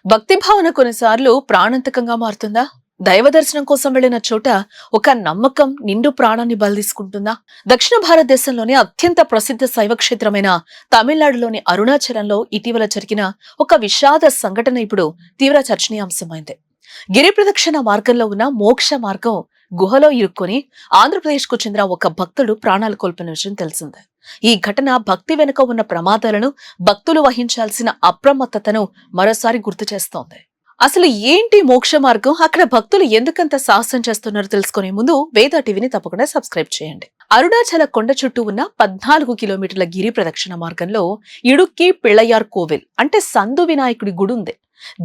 భక్తి భావన కొన్నిసార్లు ప్రాణాంతకంగా మారుతుందా? దైవ దర్శనం కోసం వెళ్లిన చోట ఒక నమ్మకం నిండు ప్రాణాన్ని బలిదీసుకుంటుందా? దక్షిణ భారతదేశంలోని అత్యంత ప్రసిద్ధ శైవ క్షేత్రమైన తమిళనాడులోని అరుణాచలంలో ఇటీవల జరిగిన ఒక విషాద సంఘటన ఇప్పుడు తీవ్ర చర్చనీయాంశమైంది. గిరి ప్రదక్షిణ మార్గంలో ఉన్న మోక్ష మార్గం గుహలో ఇరుక్కొని ఆంధ్రప్రదేశ్ కు చెందిన ఒక భక్తుడు ప్రాణాలు కోల్పోయిన విషయం తెలిసిందే. ఈ ఘటన భక్తి వెనుక ఉన్న ప్రమాదాలను, భక్తులు వహించాల్సిన అప్రమత్తతను మరోసారి గుర్తు చేస్తోంది. అసలు ఏంటి మోక్ష మార్గం, అక్కడ భక్తులు ఎందుకంత సాహసం చేస్తున్నారో తెలుసుకునే ముందు వేద టీవీని తప్పకుండా సబ్స్క్రైబ్ చేయండి. అరుణాచల కొండ చుట్టూ ఉన్న 14 కిలోమీటర్ల గిరి ప్రదక్షిణ మార్గంలో ఇడుక్కి పిళ్ళయార్ కోవిల్ అంటే సందు వినాయకుడి గుడి ఉంది.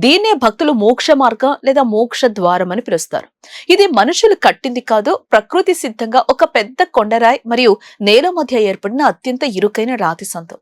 దీన్నే భక్తులు మోక్ష మార్గం లేదా మోక్ష ద్వారం అని పిలుస్తారు. ఇది మనుషులు కట్టింది కాదు, ప్రకృతి సిద్ధంగా ఒక పెద్ద కొండరాయి మరియు నేల మధ్య ఏర్పడిన అత్యంత ఇరుకైన రాతి సందు.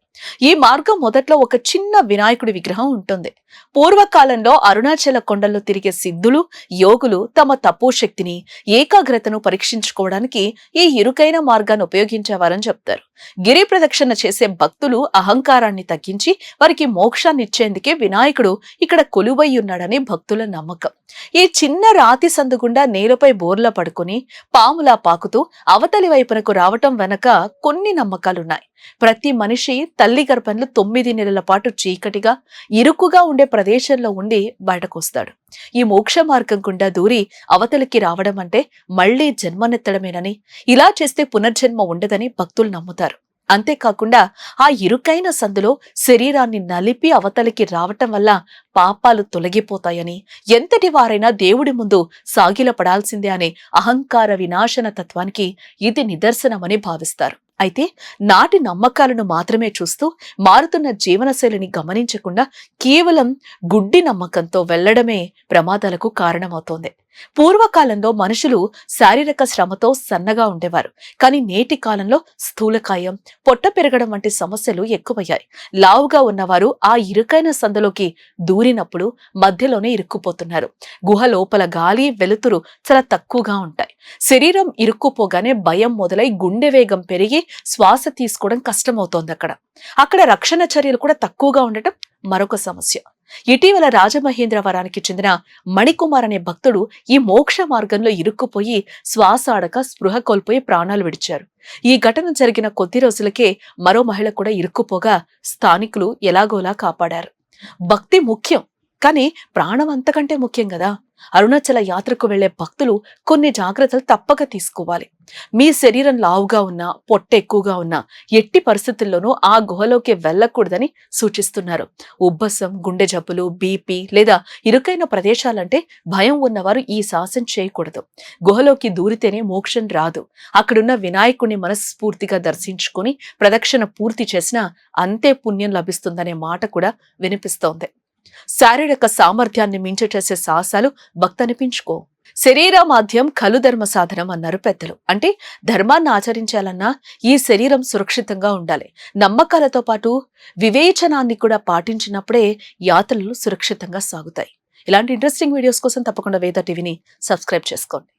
ఈ మార్గం మొదట్లో ఒక చిన్న వినాయకుడి విగ్రహం ఉంటుంది. పూర్వకాలంలో అరుణాచల కొండల్లో తిరిగే సిద్ధులు, యోగులు తమ తపోశక్తిని, ఏకాగ్రతను పరీక్షించుకోవడానికి ఈ ఇరుకైన మార్గాన్ని ఉపయోగించేవారని చెప్తారు. గిరి ప్రదక్షిణ చేసే భక్తులు అహంకారాన్ని తగ్గించి వారికి మోక్షాన్ని ఇచ్చేందుకే వినాయకుడు ఇక్కడ కొలువై ఉన్నాడని భక్తుల నమ్మకం. ఈ చిన్న రాతి సందు గుండా నేలపై బోర్లా పడుకుని పాములా పాకుతూ అవతలి వైపునకు రావటం వెనక కొన్ని నమ్మకాలున్నాయి. ప్రతి మనిషి తల్లి గర్భంలో 9 నెలల పాటు చీకటిగా, ఇరుకుగా ఉండే ప్రదేశంలో ఉండి బయటకొస్తాడు. ఈ మోక్ష మార్గం గుండా దూరి అవతలికి రావడం అంటే మళ్లీ జన్మనెత్తడమేనని, ఇలా చేస్తే పునర్జన్మ ఉండదని భక్తులు నమ్ముతారు. అంతేకాకుండా ఆ ఇరుకైన సందులో శరీరాన్ని నలిపి అవతలికి రావటం వల్ల పాపాలు తొలగిపోతాయని, ఎంతటి వారైనా దేవుడి ముందు సాగిలపడాల్సిందే అనే అహంకార వినాశన తత్వానికి ఇది నిదర్శనమని భావిస్తారు. అయితే నాటి నమ్మకాలను మాత్రమే చూస్తూ మారుతున్న జీవనశైలిని గమనించకుండా కేవలం గుడ్డి నమ్మకంతో వెళ్లడమే ప్రమాదాలకు కారణమవుతోంది. పూర్వకాలంలో మనుషులు శారీరక శ్రమతో సన్నగా ఉండేవారు. కానీ నేటి కాలంలో స్థూలకాయం, పొట్ట పెరగడం వంటి సమస్యలు ఎక్కువయ్యాయి. లావుగా ఉన్నవారు ఆ ఇరుకైన సందులోకి దూరినప్పుడు మధ్యలోనే ఇరుక్కుపోతున్నారు. గుహ లోపల గాలి, వెలుతురు చాలా తక్కువగా ఉంటాయి. శరీరం ఇరుక్కుపోగానే భయం మొదలై గుండె వేగం పెరిగి శ్వాస తీసుకోవడం కష్టమవుతోంది. అక్కడ రక్షణ చర్యలు కూడా తక్కువగా ఉండటం మరొక సమస్య. ఇటీవల రాజమహేంద్రవరానికి చెందిన మణికుమార్ అనే భక్తుడు ఈ మోక్ష మార్గంలో ఇరుక్కుపోయి శ్వాస ఆడక స్పృహ కోల్పోయి ప్రాణాలు విడిచారు. ఈ ఘటన జరిగిన కొద్ది రోజులకే మరో మహిళ కూడా ఇరుక్కుపోగా స్థానికులు ఎలాగోలా కాపాడారు. భక్తి ముఖ్యం, కానీ ప్రాణం అంతకంటే ముఖ్యం కదా. అరుణాచల యాత్రకు వెళ్లే భక్తులు కొన్ని జాగ్రత్తలు తప్పక తీసుకోవాలి. మీ శరీరం లావుగా ఉన్నా, పొట్ట ఎక్కువగా ఉన్నా ఎట్టి పరిస్థితుల్లోనూ ఆ గుహలోకి వెళ్లకూడదని సూచిస్తున్నారు. ఉబ్బసం, గుండె జబ్బులు, బీపీ లేదా ఇరుకైన ప్రదేశాలంటే భయం ఉన్నవారు ఈ సాహసం చేయకూడదు. గుహలోకి దూరితేనే మోక్షం రాదు. అక్కడున్న వినాయకుడిని మనస్ఫూర్తిగా దర్శించుకుని ప్రదక్షిణ పూర్తి చేసినా అంతే పుణ్యం లభిస్తుందనే మాట కూడా వినిపిస్తోంది. శారీరక సామర్థ్యాన్ని మించి చేసే సాహసాలు భక్తనిపించుకో. శరీర మాధ్యం ఖలు ధర్మ సాధనం అన్నారు పెద్దలు. అంటే ధర్మాన్ని ఆచరించాలన్నా ఈ శరీరం సురక్షితంగా ఉండాలి. నమ్మకాలతో పాటు వివేచనాన్ని కూడా పాటించినప్పుడే యాత్రలు సురక్షితంగా సాగుతాయి. ఇలాంటి ఇంట్రెస్టింగ్ వీడియోస్ కోసం తప్పకుండా వేద టీవీని సబ్స్క్రైబ్ చేసుకోండి.